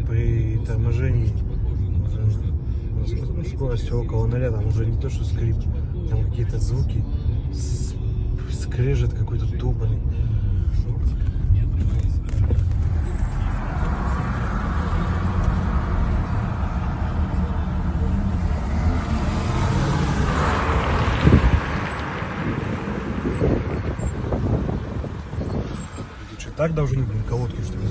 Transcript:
при торможении скоростью около 0, там уже не то что скрип, там какие-то звуки, скрежет какой-то тупанный. Так должны, блин, колодки, что ли?